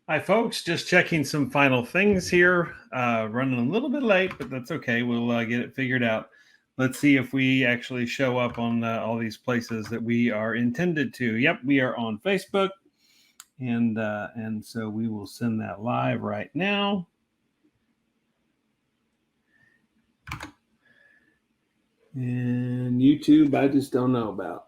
Hi, folks. Just checking some final things here. Running a little bit late, but that's okay. We'll get it figured out. Let's see if we actually show up on all these places that we are intended to. Yep, we are on Facebook, and so we will send that live right now. And YouTube, I just don't know about.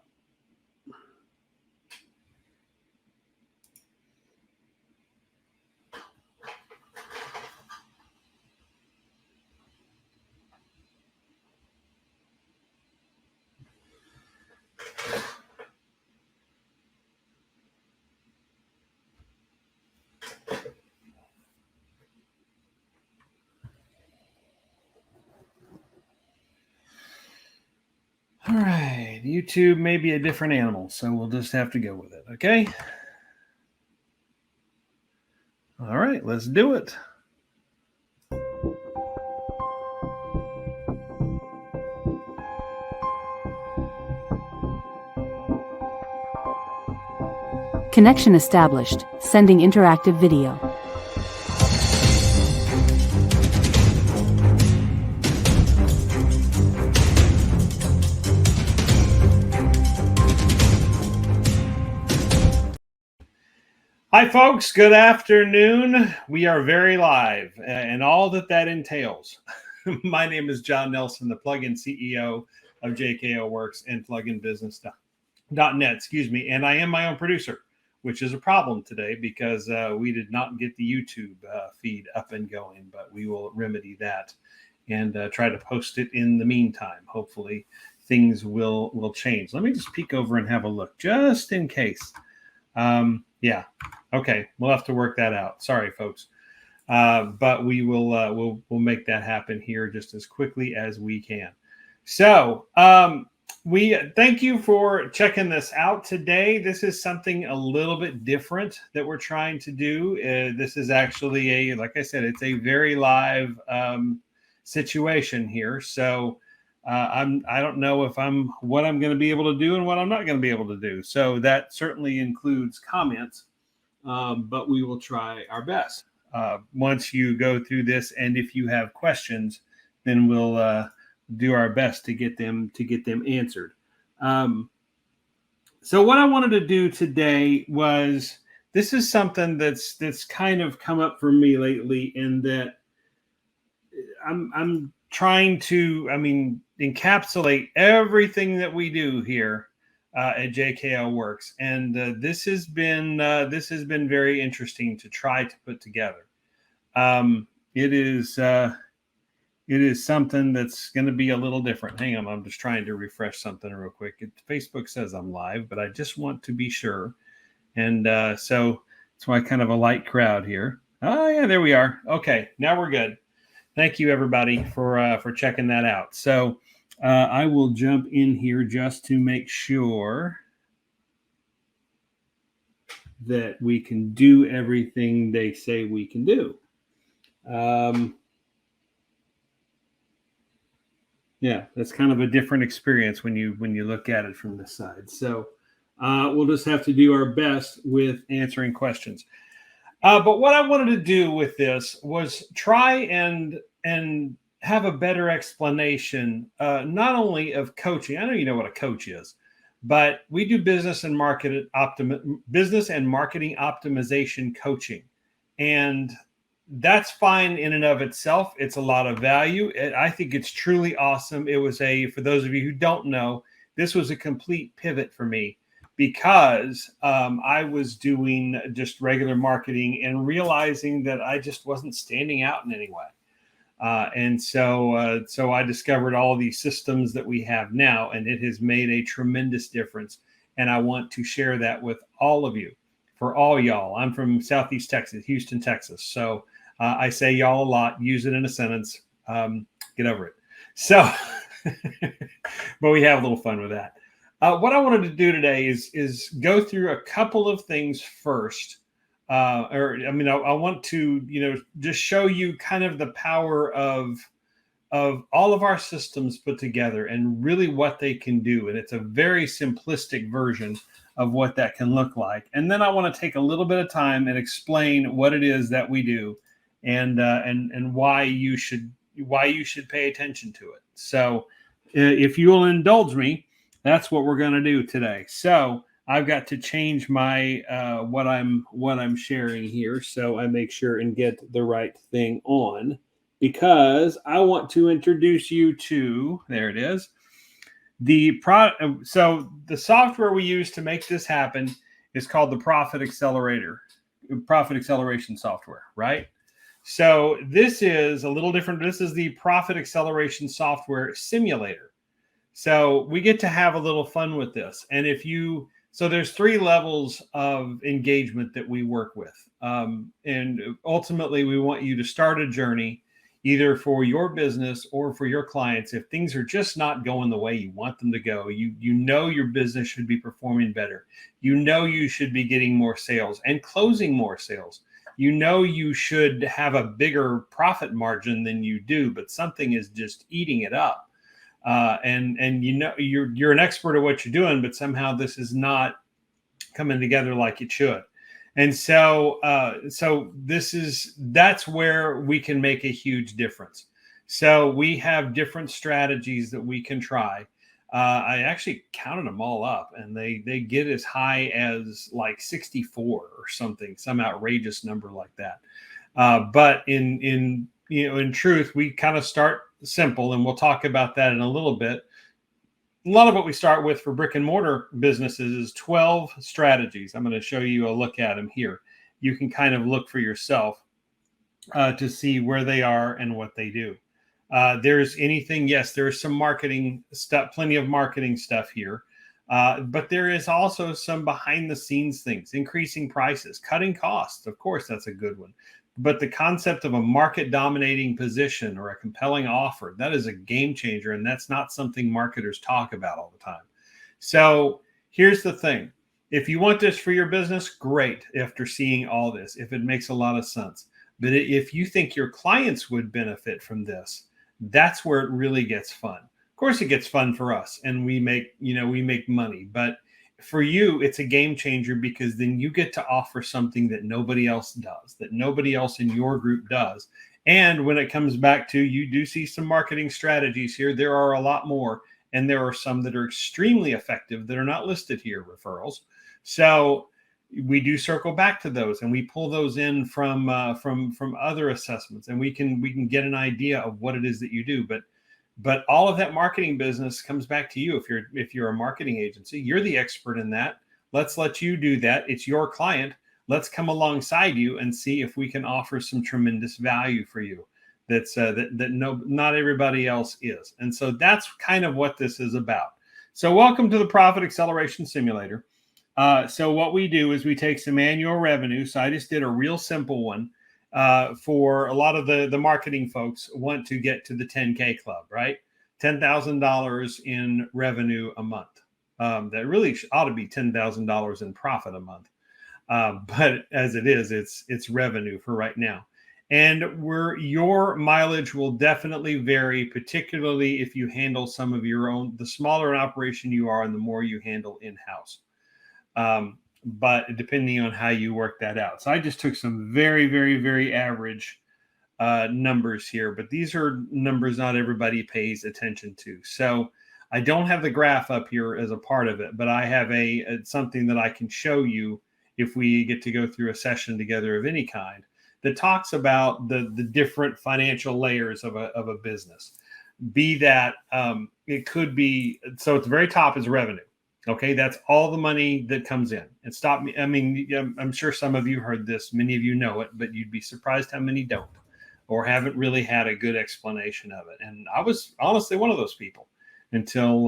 All right, YouTube may be a different animal, so we'll just have to go with it, okay? All right, let's do it. Connection established. Sending interactive video. Hi, folks. Good afternoon. We are very live and all that entails. My name is John Nelson, the plugin CEO of JKO Works and pluginbusiness.net, and I am my own producer, which is a problem today because we did not get the YouTube feed up and going, but we will remedy that and try to post it in the meantime. Hopefully things will change. Let me just peek over and have a look just in case. Yeah. Okay. We'll have to work that out. Sorry, folks. But we will we'll make that happen here just as quickly as we can. So we thank you for checking this out today. This is something a little bit different that we're trying to do. This is actually like I said, it's a very live situation here. So I don't know what I'm going to be able to do and what I'm not going to be able to do. So that certainly includes comments, but we will try our best. Once you go through this, and if you have questions, then we'll do our best to get them answered. So what I wanted to do today was, this is something that's kind of come up for me lately, in that I'm trying to, encapsulate everything that we do here at JKO Works, and this has been very interesting to try to put together. It is something that's going to be a little different. Hang on, I'm just trying to refresh something real quick. Facebook says I'm live, but I just want to be sure, and so that's why kind of a light crowd here. Oh yeah, there we are. Okay, now we're good. Thank you, everybody, for checking that out. So I will jump in here just to make sure that we can do everything they say we can do. Yeah, that's kind of a different experience when you look at it from this side. So we'll just have to do our best with answering questions. But what I wanted to do with this was try and have a better explanation, not only of coaching. I know you know what a coach is, but we do business and marketing optimization coaching, and that's fine in and of itself. It's a lot of value. I think it's truly awesome. It was for those of you who don't know, this was a complete pivot for me, because I was doing just regular marketing and realizing that I just wasn't standing out in any way. And so I discovered all these systems that we have now, and it has made a tremendous difference. And I want to share that with all of you, for all y'all. I'm from Southeast Texas, Houston, Texas. So I say y'all a lot, use it in a sentence, get over it. So, but we have a little fun with that. What I wanted to do today is go through a couple of things first. I want to, just show you kind of the power of of all of our systems put together and really what they can do. And it's a very simplistic version of what that can look like. And then I want to take a little bit of time and explain what it is that we do and why you should pay attention to it. So if you will indulge me, that's what we're going to do today. So I've got to change my what I'm sharing here, so I make sure and get the right thing on, because I want to introduce you to, there it is, so the software we use to make this happen is called the Profit Acceleration software, right? So this is a little different. This is the Profit Acceleration Software Simulator. So we get to have a little fun with this. And so there's 3 levels of engagement that we work with. And ultimately, we want you to start a journey either for your business or for your clients. If things are just not going the way you want them to go, you know your business should be performing better. You know you should be getting more sales and closing more sales. You know you should have a bigger profit margin than you do, but something is just eating it up. And you know you're an expert at what you're doing, but somehow this is not coming together like it should. And so that's where we can make a huge difference. So we have different strategies that we can try. I actually counted them all up, and they get as high as like 64 or something, some outrageous number like that. But in truth, we kind of start simple, and we'll talk about that in a little bit. A lot of what we start with for brick and mortar businesses is 12 strategies. I'm going to show you a look at them here. You can kind of look for yourself to see where they are and what they do. There's some marketing stuff, plenty of marketing stuff here. But there is also some behind the scenes things, increasing prices, cutting costs. Of course, that's a good one. But the concept of a market dominating position or a compelling offer, that is a game changer. And that's not something marketers talk about all the time. So here's the thing. If you want this for your business, great. After seeing all this, if it makes a lot of sense. But if you think your clients would benefit from this, that's where it really gets fun. Of course, it gets fun for us, and we make money. But for you, it's a game changer, because then you get to offer something that nobody else does, that nobody else in your group does. And when it comes back to, you do see some marketing strategies here. There are a lot more, and there are some that are extremely effective that are not listed here, referrals. So we do circle back to those, and we pull those in from other assessments, and we can get an idea of what it is that you do. But all of that marketing business comes back to you. If you're a marketing agency, you're the expert in that. Let's let you do that. It's your client. Let's come alongside you and see if we can offer some tremendous value for you. Not everybody else is. And so that's kind of what this is about. So welcome to the Profit Acceleration Simulator. So what we do is we take some annual revenue. So I just did a real simple one. For a lot of the marketing folks want to get to the 10K club, right? $10,000 in revenue a month. That really ought to be $10,000 in profit a month. But as it is, it's revenue for right now. And your mileage will definitely vary, particularly if you handle some of your own. The smaller an operation you are, and the more you handle in-house. But depending on how you work that out. So I just took some very, very, very average numbers here, but these are numbers not everybody pays attention to. So I don't have the graph up here as a part of it, but I have something that I can show you if we get to go through a session together of any kind that talks about the different financial layers of a business. Be that it could be, so at the very top is revenue. Okay, that's all the money that comes in. And stop me. I mean, I'm sure some of you heard this, many of you know it, but you'd be surprised how many don't, or haven't really had a good explanation of it. And I was honestly one of those people until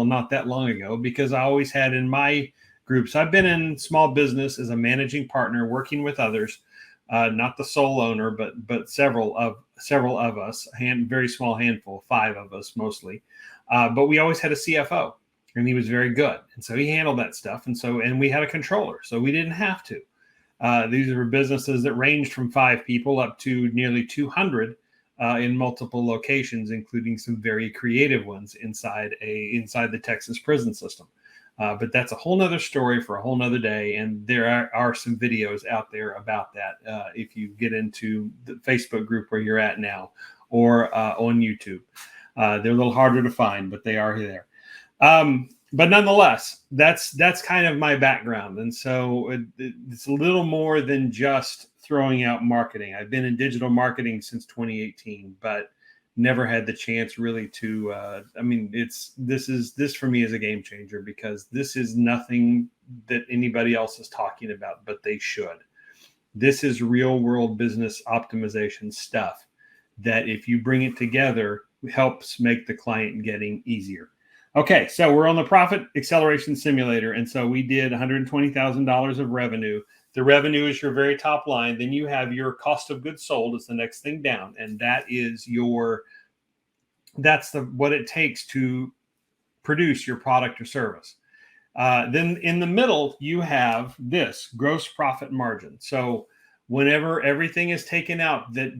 not that long ago, because I always had in my groups. I've been in small business as a managing partner, working with others, not the sole owner, but several of us, very small handful, 5 of us mostly. But we always had a CFO. And he was very good. And so he handled that stuff. And we had a controller, so we didn't have to. These were businesses that ranged from 5 people up to nearly 200 in multiple locations, including some very creative ones inside the Texas prison system. But that's a whole nother story for a whole nother day. And there are some videos out there about that if you get into the Facebook group where you're at now, or on YouTube. They're a little harder to find, but they are there. But nonetheless, that's kind of my background. And so it's a little more than just throwing out marketing. I've been in digital marketing since 2018, but never had the chance really to, this for me is a game changer, because this is nothing that anybody else is talking about, but they should. This is real world business optimization stuff that, if you bring it together, helps make the client getting easier. Okay, so we're on the Profit Acceleration Simulator, and so we did $120,000 of revenue. The revenue is your very top line. Then you have your cost of goods sold is the next thing down, and that is what it takes to produce your product or service. Then in the middle, you have this gross profit margin. So whenever everything is taken out that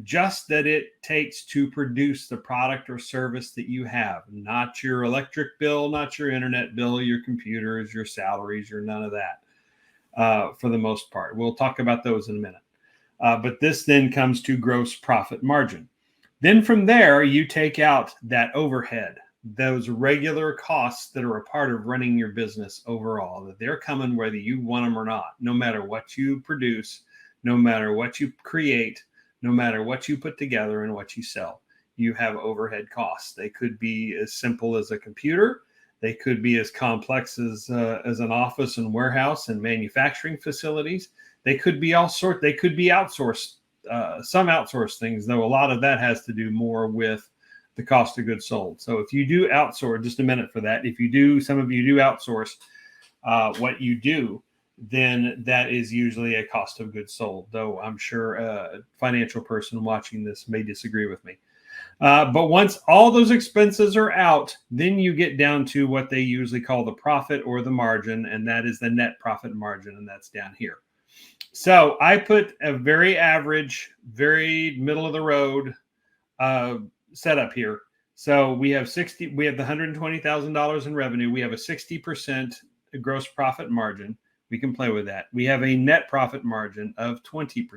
it takes to produce the product or service that you have, not your electric bill, not your internet bill, your computers, your salaries, your none of that, for the most part. We'll talk about those in a minute. But this then comes to gross profit margin. Then from there, you take out that overhead, those regular costs that are a part of running your business overall, that they're coming whether you want them or not, no matter what you produce, no matter what you create, no matter what you put together and what you sell. You have overhead costs. They could be as simple as a computer. They could be as complex as an office and warehouse and manufacturing facilities. They could be all sorts. They could be outsourced. Some outsourced things, though a lot of that has to do more with the cost of goods sold. So if you do outsource, just a minute for that. Some of you do outsource what you do, then that is usually a cost of goods sold, though I'm sure a financial person watching this may disagree with me. But once all those expenses are out, then you get down to what they usually call the profit or the margin, and that is the net profit margin, and that's down here. So I put a very average, very middle of the road setup here. So we have the $120,000 in revenue. We have a 60% gross profit margin. We can play with that. We have a net profit margin of 20%.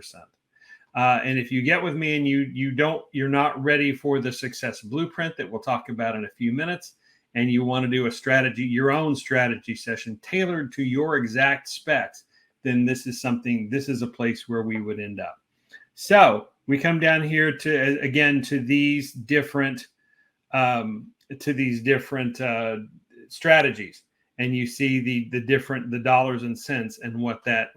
And if you get with me and you're not ready for the success blueprint that we'll talk about in a few minutes, and you want to do your own strategy session tailored to your exact specs, then this is a place where we would end up. So we come down here to these different strategies. And you see the dollars and cents and what that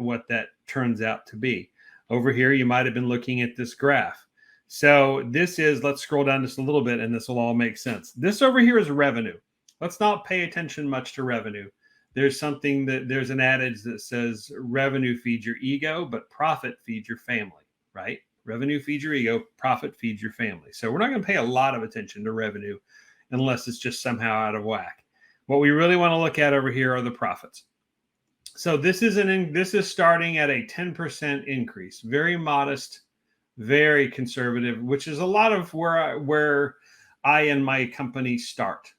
turns out to be. Over here, you might have been looking at this graph. So let's scroll down just a little bit and this will all make sense. This over here is revenue. Let's not pay attention much to revenue. There's an adage that says revenue feeds your ego, but profit feeds your family, right? Revenue feeds your ego, profit feeds your family. So we're not going to pay a lot of attention to revenue unless it's just somehow out of whack. What we really want to look at over here are the profits. So this is starting at a 10% increase, very modest, very conservative, which is a lot of where I and my company start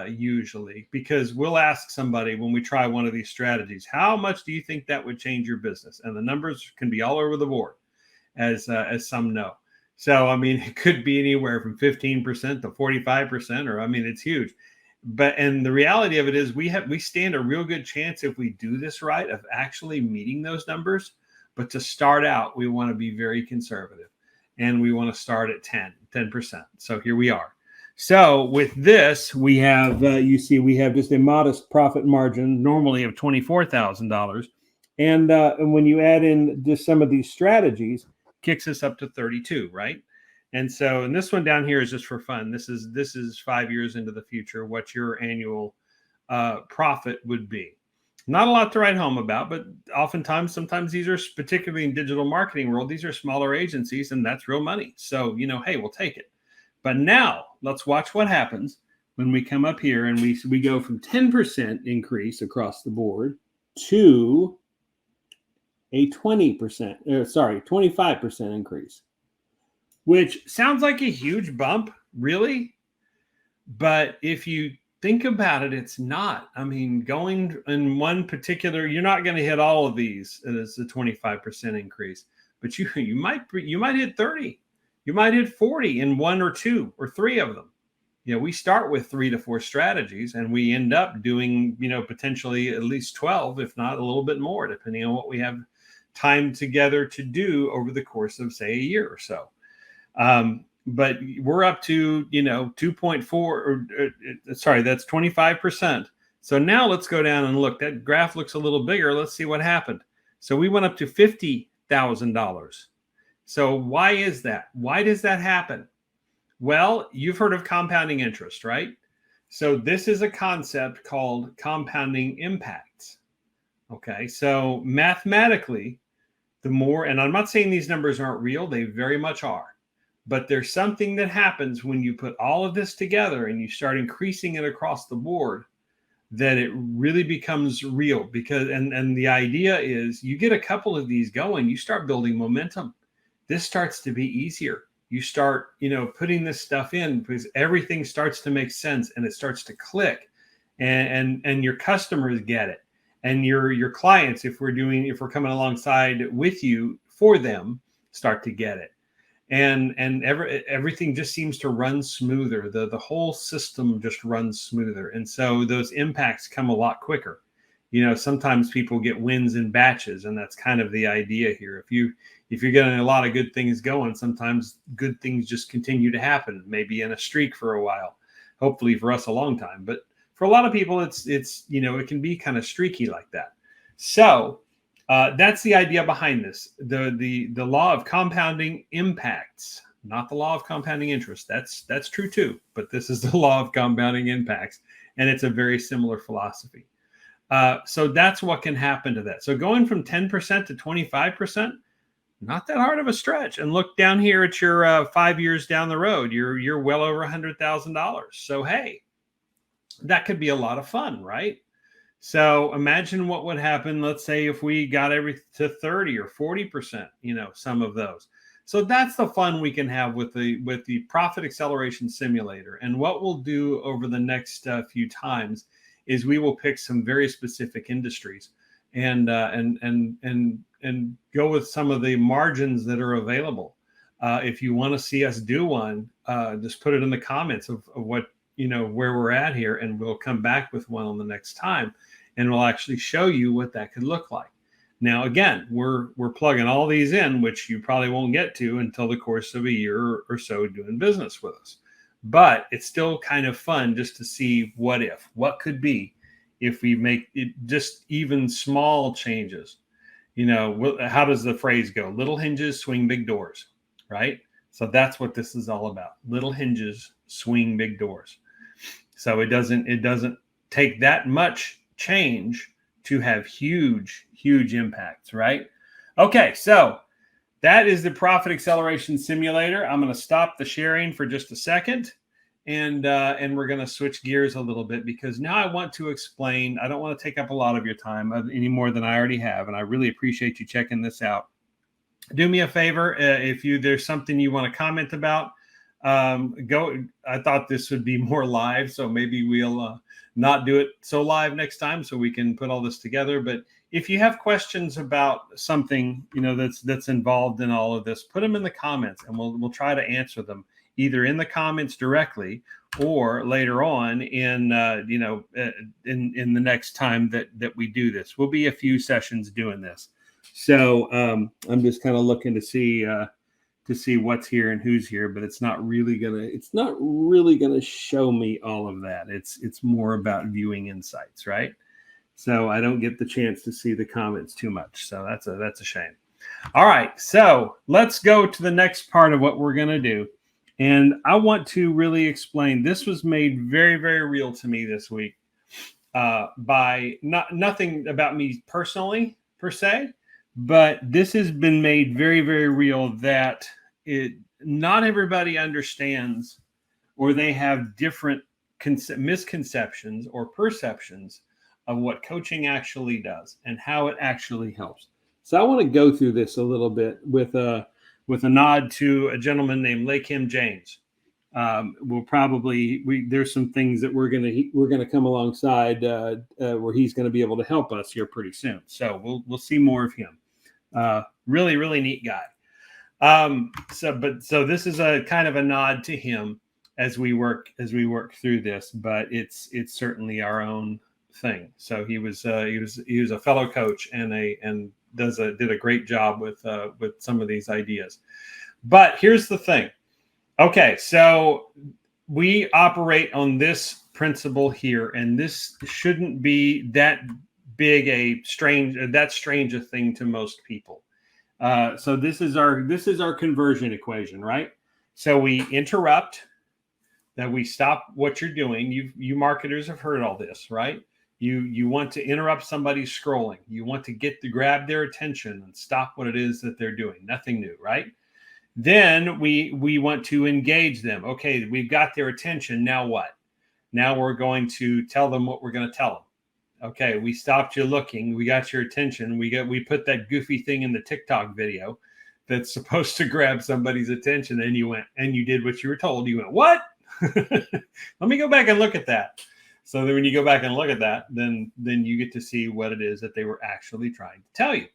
usually, because we'll ask somebody when we try one of these strategies, how much do you think that would change your business? And the numbers can be all over the board, as some know. So, it could be anywhere from 15% to 45%, or, it's huge. And the reality of it is we stand a real good chance, if we do this right, of actually meeting those numbers. But to start out, we want to be very conservative, and we want to start at 10%. So here we are. So with this, we have, we have just a modest profit margin normally of $24,000. And when you add in just some of these strategies, kicks us up to 32, right? And this one down here is just for fun. This is 5 years into the future, what your annual profit would be. Not a lot to write home about, but sometimes these are, particularly in digital marketing world, these are smaller agencies, and that's real money. So, hey, we'll take it. But now let's watch what happens when we come up here and we go from 10% increase across the board to a 25% increase. which sounds like a huge bump, really. But if you think about it, it's not. I mean, going in one particular, you're not going to hit all of these as a 25% increase, but you might hit 30, you might hit 40 in one or two or three of them. We start with 3 to 4 strategies, and we end up doing potentially at least 12, if not a little bit more, depending on what we have time together to do over the course of, say, a year or so. But we're up to 2.4, sorry, that's 25%. So now let's go down and look. That graph looks a little bigger. Let's see what happened. So we went up to $50,000. So why is that? Why does that happen? Well, you've heard of compounding interest, right? So this is a concept called compounding impacts. Okay, so mathematically, the more, and I'm not saying these numbers aren't real, they very much are. But there's something that happens when you put all of this together and you start increasing it across the board, that it really becomes real. Because and the idea is, you get a couple of these going, you start building momentum. This starts to be easier. You start putting this stuff in because everything starts to make sense and it starts to click, and your customers get it, and your clients, if we're coming alongside with you for them, start to get it. And everything just seems to run smoother. The whole system just runs smoother. And so those impacts come a lot quicker. Sometimes people get wins in batches, and that's kind of the idea here. If you're getting a lot of good things going, sometimes good things just continue to happen, maybe in a streak for a while, hopefully for us a long time. But for a lot of people, it's it can be kind of streaky like that. So that's the idea behind this. The law of compounding impacts, not the law of compounding interest. That's true too, but this is the law of compounding impacts, and it's a very similar philosophy. So that's what can happen to that. So going from 10% to 25%, not that hard of a stretch. And look down here at your 5 years down the road, you're well over $100,000. So hey, that could be a lot of fun, right? So imagine what would happen, let's say, if we got everything to 30 or 40%, some of those. So that's the fun we can have with the Profit Acceleration Simulator. And what we'll do over the next few times is we will pick some very specific industries and go with some of the margins that are available. If you want to see us do one, just put it in the comments of what where we're at here, and we'll come back with one on the next time, and we'll actually show you what that could look like. Now, again, we're plugging all these in, which you probably won't get to until the course of a year or so doing business with us. But it's still kind of fun just to see what could be if we make it just even small changes. How does the phrase go? Little hinges swing big doors, right? So that's what this is all about. Little hinges swing big doors. So it doesn't take that much change to have huge impacts, right? Okay, so that is the Profit Acceleration Simulator. I'm going to stop the sharing for just a second, and we're going to switch gears a little bit, because now I want to explain. I don't want to take up a lot of your time any more than I already have, and I really appreciate you checking this out. Do me a favor, if there's something you want to comment about, go. I thought this would be more live, so maybe we'll not do it so live next time, so we can put all this together. But if you have questions about something that's involved in all of this, put them in the comments, and we'll try to answer them either in the comments directly or later on in the next time that we do this. We'll be a few sessions doing this. So I'm just kind of looking to see what's here and who's here, but it's not really gonna show me all of that. It's more about viewing insights, right? So I don't get the chance to see the comments too much. So that's a shame. All right, so let's go to the next part of what we're gonna do. And I want to really explain, this was made very, very real to me this week by nothing about me personally per se, but this has been made very, very real that not everybody understands, or they have different misconceptions or perceptions of what coaching actually does and how it actually helps. So I want to go through this a little bit with with a nod to a gentleman named Lake Kim James. We'll probably there's some things that we're gonna come alongside where he's going to be able to help us here pretty soon. So we'll see more of him. Really, really neat guy. So this is a kind of a nod to him as we work through this, but it's certainly our own thing. So he was a fellow coach and did a great job with some of these ideas. But here's the thing. Okay, so we operate on this principle here, and this shouldn't be that strange a thing to most people. So this is our conversion equation, right? So we interrupt, that we stop what you're doing. You marketers have heard all this, right? You want to interrupt somebody's scrolling. You want to grab their attention and stop what it is that they're doing. Nothing new, right? Then we want to engage them. Okay, we've got their attention. Now what? Now we're going to tell them what we're going to tell them. Okay, we stopped you looking. We got your attention. We put that goofy thing in the TikTok video that's supposed to grab somebody's attention, and you did what you were told. You went, what? Let me go back and look at that. So then when you go back and look at that, then you get to see what it is that they were actually trying to tell you.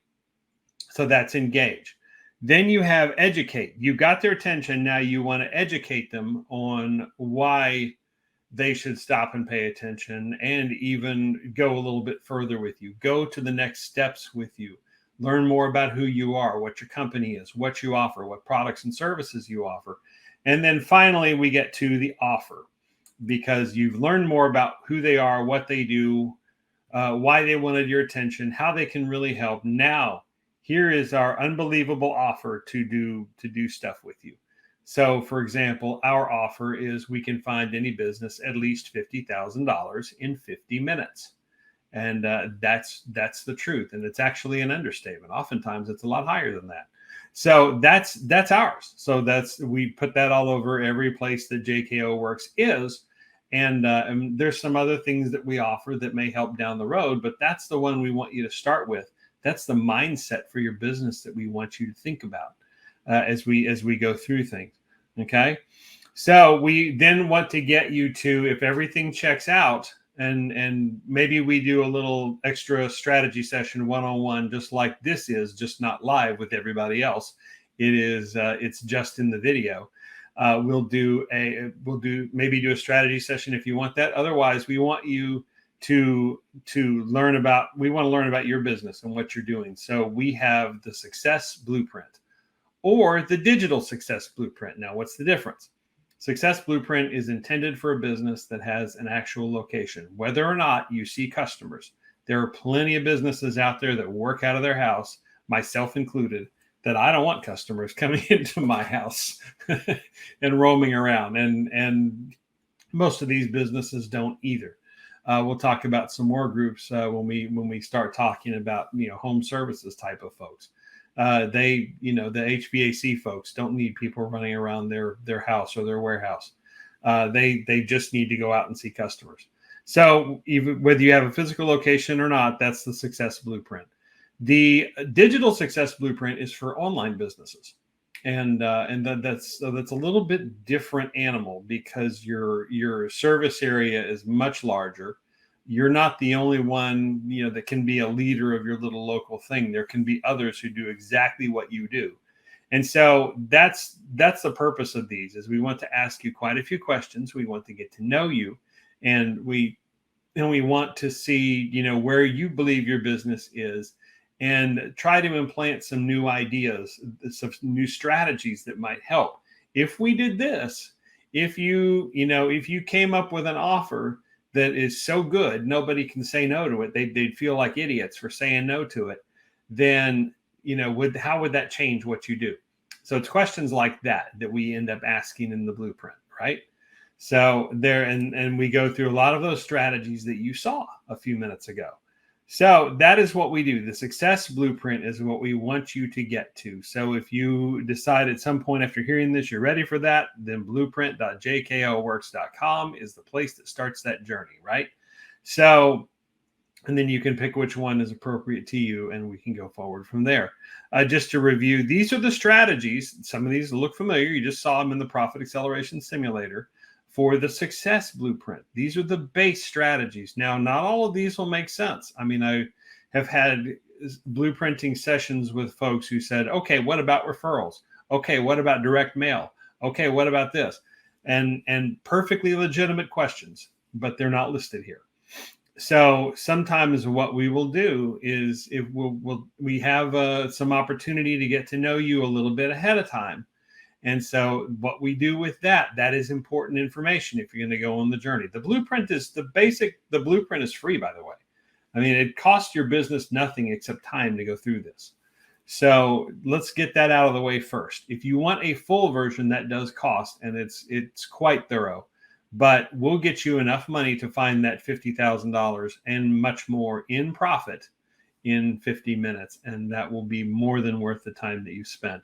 So that's engage. Then you have educate. You got their attention. Now you want to educate them on why they should stop and pay attention, and even go a little bit further with you. Go to the next steps with you. Learn more about who you are, what your company is, what you offer, what products and services you offer. And then finally, we get to the offer, because you've learned more about who they are, what they do, why they wanted your attention, how they can really help. Now, here is our unbelievable offer to do stuff with you. So, for example, our offer is we can find any business at least $50,000 in 50 minutes. And that's the truth. And it's actually an understatement. Oftentimes, it's a lot higher than that. So that's ours. So we put that all over every place that JKO Works is. And there's some other things that we offer that may help down the road, but that's the one we want you to start with. That's the mindset for your business that we want you to think about as we go through things. Okay. So we then want to get you to, if everything checks out, and maybe we do a little extra strategy session one-on-one, just like this is, just not live with everybody else. It's just in the video. We'll maybe do a strategy session if you want that. Otherwise, we want you to learn about your business and what you're doing. So we have the Success Blueprint or the Digital Success Blueprint. Now, what's the difference? Success Blueprint is intended for a business that has an actual location, whether or not you see customers. There are plenty of businesses out there that work out of their house, myself included, that I don't want customers coming into my house and roaming around. And most of these businesses don't either. We'll talk about some more groups when we start talking about home services type of folks. The HVAC folks don't need people running around their house or their warehouse. They just need to go out and see customers. So even whether you have a physical location or not, that's the Success Blueprint. The Digital Success Blueprint is for online businesses, and that's a little bit different animal, because your service area is much larger. You're not the only one, that can be a leader of your little local thing. There can be others who do exactly what you do. And so that's the purpose of these, is we want to ask you quite a few questions. We want to get to know you, and we want to see, where you believe your business is, and try to implant some new ideas, some new strategies that might help. If we did this, if you came up with an offer that is so good nobody can say no to it, they'd feel like idiots for saying no to it, then how would that change what you do? So it's questions like that we end up asking in the blueprint, right? So there, and we go through a lot of those strategies that you saw a few minutes ago. So that is what we do. The Success Blueprint is what we want you to get to. So if you decide at some point after hearing this, you're ready for that, then blueprint.jkoworks.com is the place that starts that journey, right? So And then you can pick which one is appropriate to you, and we can go forward from there. Just to review, these are the strategies. Some of these look familiar. You just saw them in the Profit Acceleration Simulator for the Success Blueprint. These are the base strategies. Now, not all of these will make sense. I mean, I have had blueprinting sessions with folks who said, okay, what about referrals? Okay, what about direct mail? Okay, what about this? And perfectly legitimate questions, but they're not listed here. So sometimes what we will do is if we have some opportunity to get to know you a little bit ahead of time. And so what we do with that is important information if you're going to go on the journey. The blueprint is the blueprint is free, by the way. I mean, it costs your business nothing except time to go through this. So let's get that out of the way first. If you want a full version, that does cost, and it's quite thorough. But we'll get you enough money to find that $50,000 and much more in profit in 50 minutes. And that will be more than worth the time that you spent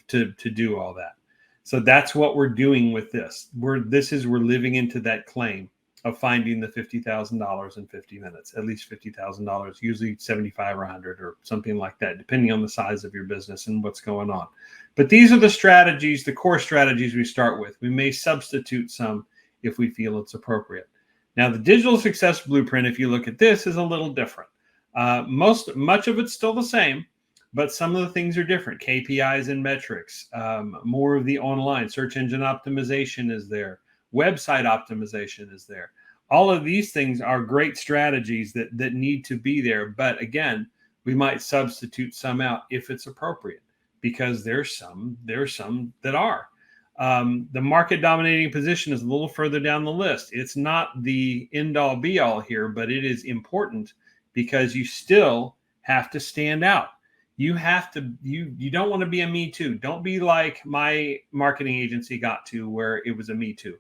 to do all that. So that's what we're doing with this. We're living into that claim of finding the $50,000 in 50 minutes, at least $50,000, usually 75 or 100 or something like that, depending on the size of your business and what's going on. But these are the strategies, the core strategies we start with. We may substitute some if we feel it's appropriate. Now, the Digital Success Blueprint, if you look at this, is a little different. Much of it's still the same, but some of the things are different. KPIs and metrics, more of the online search engine optimization is there. Website optimization is there. All of these things are great strategies that need to be there. But again, we might substitute some out if it's appropriate, because there's some that are. The market dominating position is a little further down the list. It's not the end all be all here, but it is important because you still have to stand out. You have to, you don't want to be a me too. Don't be like my marketing agency got to, where it was a me too.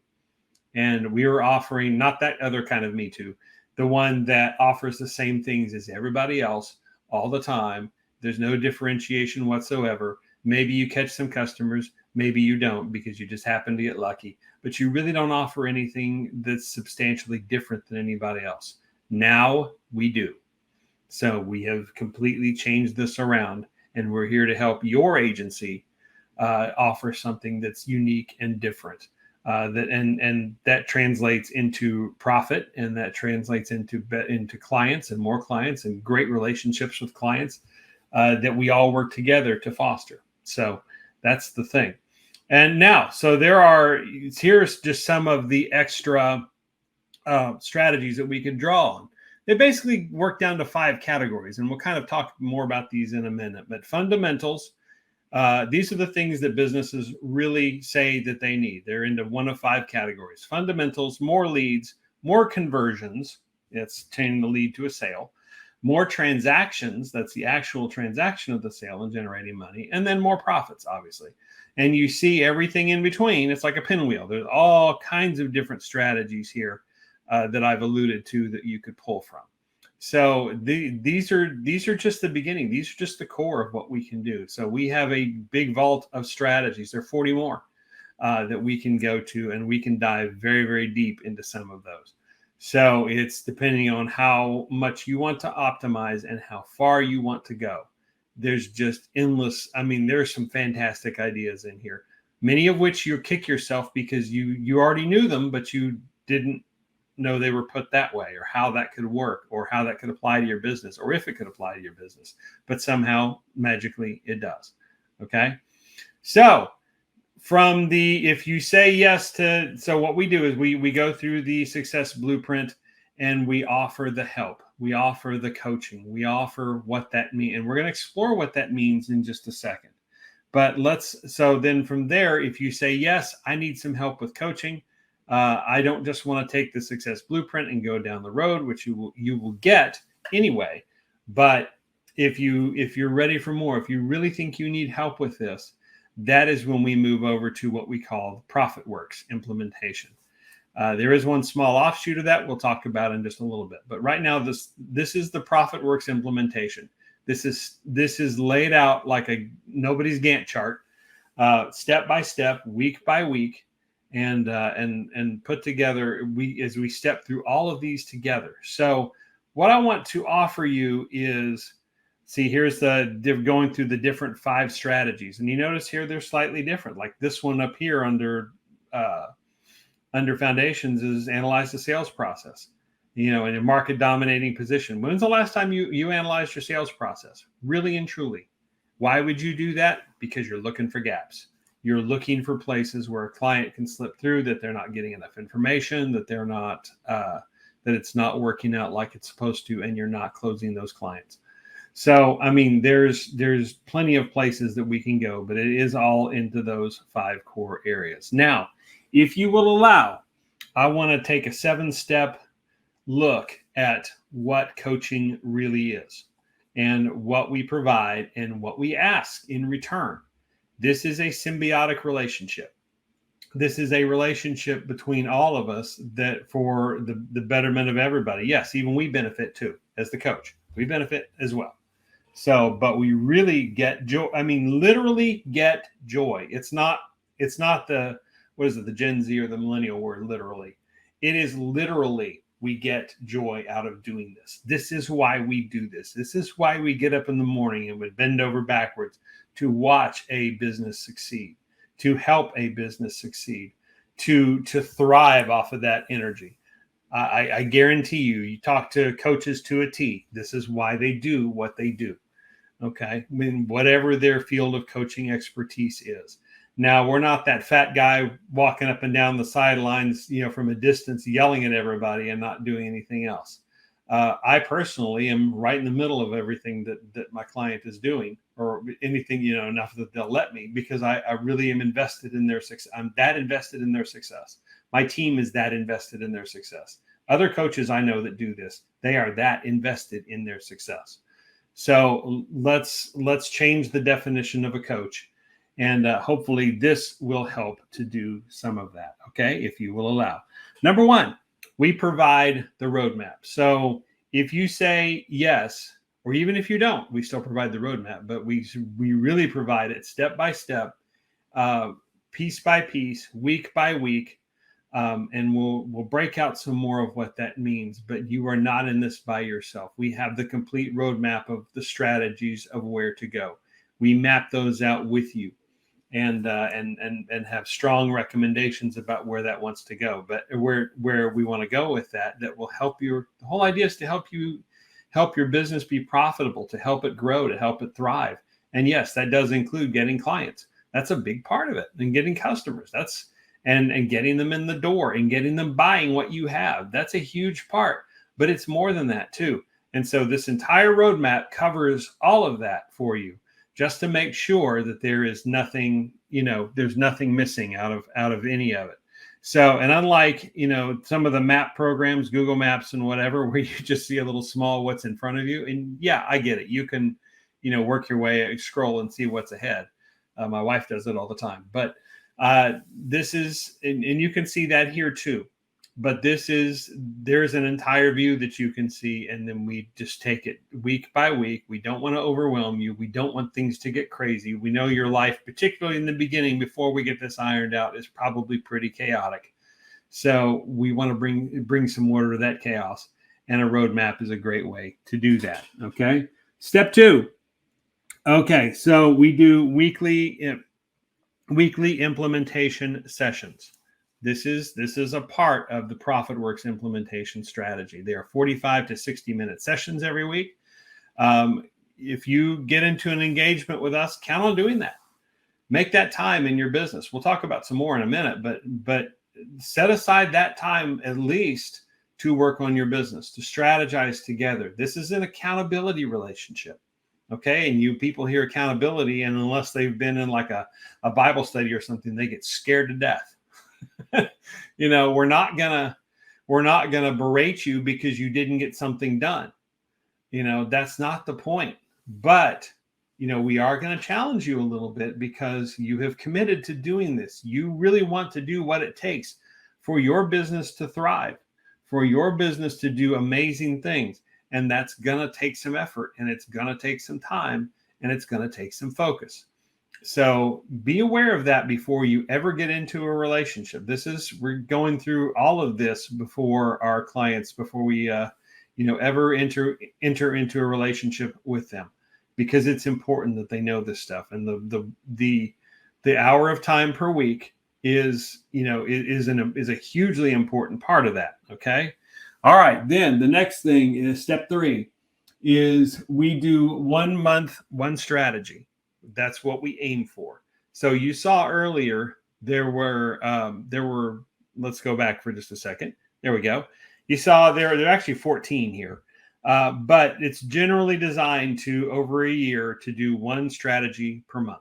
And we were offering not that other kind of me too, the one that offers the same things as everybody else all the time. There's no differentiation whatsoever. Maybe you catch some customers, maybe you don't because you just happen to get lucky, but you really don't offer anything that's substantially different than anybody else. Now we do. So we have completely changed this around, and we're here to help your agency offer something that's unique and different. That translates into profit, and that translates into clients and more clients and great relationships with clients that we all work together to foster. So that's the thing. And now, so here's just some of the extra strategies that we could draw on. They basically work down to 5 categories, and we'll kind of talk more about these in a minute. But fundamentals, these are the things that businesses really say that they need. They're into one of 5 categories: fundamentals, more leads, more conversions. That's turning the lead to a sale. More transactions. That's the actual transaction of the sale and generating money. And then more profits, obviously. And you see everything in between. It's like a pinwheel. There's all kinds of different strategies here that I've alluded to that you could pull from. So these are just the beginning. These are just the core of what we can do. So we have a big vault of strategies. There are 40 more that we can go to, and we can dive very, very deep into some of those. So it's depending on how much you want to optimize and how far you want to go. There's just endless. I mean, there's some fantastic ideas in here, many of which you kick yourself because you already knew them, but you didn't know they were put that way, or how that could work, or how that could apply to your business, or if it could apply to your business. But somehow, magically, it does. Okay. So if you say yes to, so what we do is we go through the Success Blueprint, and we offer the help. We offer the coaching. We offer what that means. And we're going to explore what that means in just a second. But so then from there, if you say, yes, I need some help with coaching, I don't just want to take the Success Blueprint and go down the road, which you will get anyway. But if you're ready for more, if you really think you need help with this, that is when we move over to what we call ProfitWorks implementation. There is one small offshoot of that we'll talk about in just a little bit. But right now, this is the ProfitWorks implementation. This is laid out like a nobody's Gantt chart, step by step, week by week, and put together as we step through all of these together. So what I want to offer you is, see, here's going through the different 5 strategies. And you notice here, they're slightly different. Like this one up here under foundations is analyze the sales process, in a market dominating position. When's the last time you analyzed your sales process? Really and truly. Why would you do that? Because you're looking for gaps. You're looking for places where a client can slip through, that they're not getting enough information, that they're not, that it's not working out like it's supposed to, and you're not closing those clients. So, I mean, there's plenty of places that we can go, but it is all into those 5 core areas. Now, if you will allow, I want to take a 7-step look at what coaching really is and what we provide and what we ask in return. This is a symbiotic relationship. This is a relationship between all of us that for the betterment of everybody. Yes, even we benefit too as the coach. We benefit as well. So, but we really get joy. I mean, literally get joy. It's not the, what is it, the Gen Z or the millennial word, literally. It is literally, we get joy out of doing this. This is why we do this. This is why we get up in the morning and would bend over backwards to watch a business succeed, to help a business succeed, to thrive off of that energy. I guarantee you talk to coaches to a T. This is why they do what they do. Okay. I mean, whatever their field of coaching expertise is. Now, we're not that fat guy walking up and down the sidelines, from a distance, yelling at everybody and not doing anything else. I personally am right in the middle of everything that my client is doing, or anything, enough that they'll let me, because I really am invested in their success. I'm that invested in their success. My team is that invested in their success. Other coaches I know that do this, they are that invested in their success. So let's change the definition of a coach. And hopefully this will help to do some of that, okay, if you will allow. Number 1, we provide the roadmap. So if you say yes, or even if you don't, we still provide the roadmap, but we really provide it step by step, piece by piece, week by week, and we'll break out some more of what that means. But you are not in this by yourself. We have the complete roadmap of the strategies of where to go. We map those out with you, and have strong recommendations about where that wants to go. But where we want to go with that will help you. The whole idea is to help your business be profitable, to help it grow, to help it thrive. And yes, that does include getting clients. That's a big part of it, and getting customers. And getting them in the door and getting them buying what you have. That's a huge part, but it's more than that too. And so this entire roadmap covers all of that for you, just to make sure that there is nothing, there's nothing missing out of any of it. So, and unlike, some of the map programs, Google Maps and whatever, where you just see a little small what's in front of you. And yeah, I get it. You can, work your way, scroll and see what's ahead. My wife does it all the time. But this is, and you can see that here too. But there's an entire view that you can see, and then we just take it week by week. We don't want to overwhelm you. We don't want things to get crazy. We know your life, particularly in the beginning, before we get this ironed out, is probably pretty chaotic. So we want to bring some order to that chaos, and a roadmap is a great way to do that. Okay. Step 2. Okay. So we do weekly implementation sessions. This is a part of the ProfitWorks implementation strategy. They are 45 to 60-minute sessions every week. If you get into an engagement with us, count on doing that. Make that time in your business. We'll talk about some more in a minute, but set aside that time at least to work on your business, to strategize together. This is an accountability relationship. Okay. And you people hear accountability, and unless they've been in like a Bible study or something, they get scared to death. We're not gonna berate you because you didn't get something done. That's not the point. But, we are going to challenge you a little bit because you have committed to doing this. You really want to do what it takes for your business to thrive, for your business to do amazing things. And that's going to take some effort, and it's going to take some time, and it's going to take some focus. So be aware of that before you ever get into a relationship. We're going through all of this before our clients, before we ever enter into a relationship with them, because it's important that they know this stuff. And the hour of time per week is a hugely important part of that. Okay. All right. Then the next thing is step 3 is we do 1 month, one strategy. That's what we aim for. So you saw earlier there were let's go back for just a second. There we go. You saw there are actually 14 here, but it's generally designed to over a year to do one strategy per month.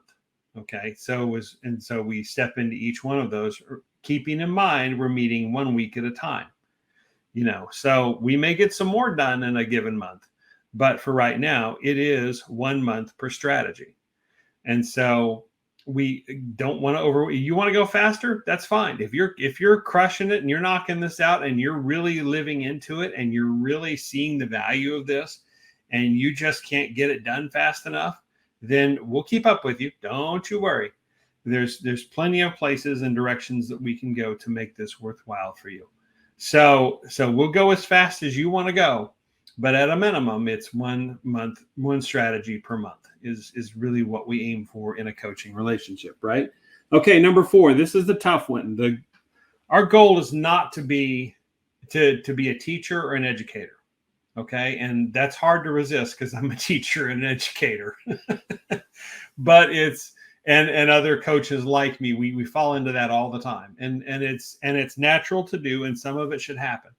Okay, so we step into each one of those, keeping in mind we're meeting 1 week at a time. So we may get some more done in a given month, but for right now, it is 1 month per strategy. And so we don't want to you want to go faster, that's fine. If you're crushing it and you're knocking this out and you're really living into it and you're really seeing the value of this and you just can't get it done fast enough, then we'll keep up with you. Don't you worry. There's plenty of places and directions that we can go to make this worthwhile for you. So we'll go as fast as you want to go, but at a minimum, it's 1 month, one strategy per month is really what we aim for in a coaching relationship, right? Okay, number 4, this is the tough one. Our goal is not to be a teacher or an educator, okay? And that's hard to resist because I'm a teacher and an educator. But and other coaches like me, we fall into that all the time. And it's natural to do, and some of it should happen.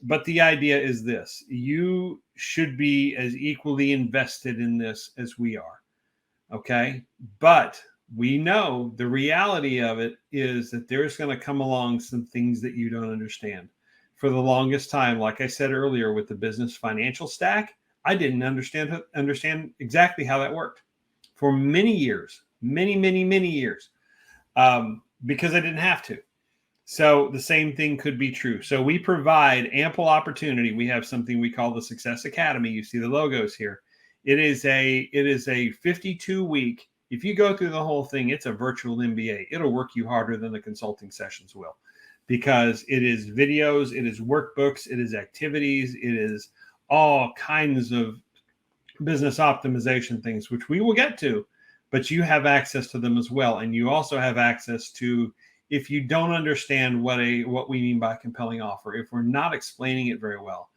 But the idea is this: you should be as equally invested in this as we are. Okay. But we know the reality of it is that there's going to come along some things that you don't understand. For the longest time, like I said earlier, with the business financial stack, I didn't understand exactly how that worked for many years, many years, because I didn't have to. So the same thing could be true. So we provide ample opportunity. We have something we call the Success Academy. You see the logos here. It is a 52-week. If you go through the whole thing, it's a virtual MBA. It'll work you harder than the consulting sessions will, because it is videos, it is workbooks, it is activities, it is all kinds of business optimization things, which we will get to, but you have access to them as well. And you also have access to, if you don't understand what we mean by compelling offer, if we're not explaining it very well,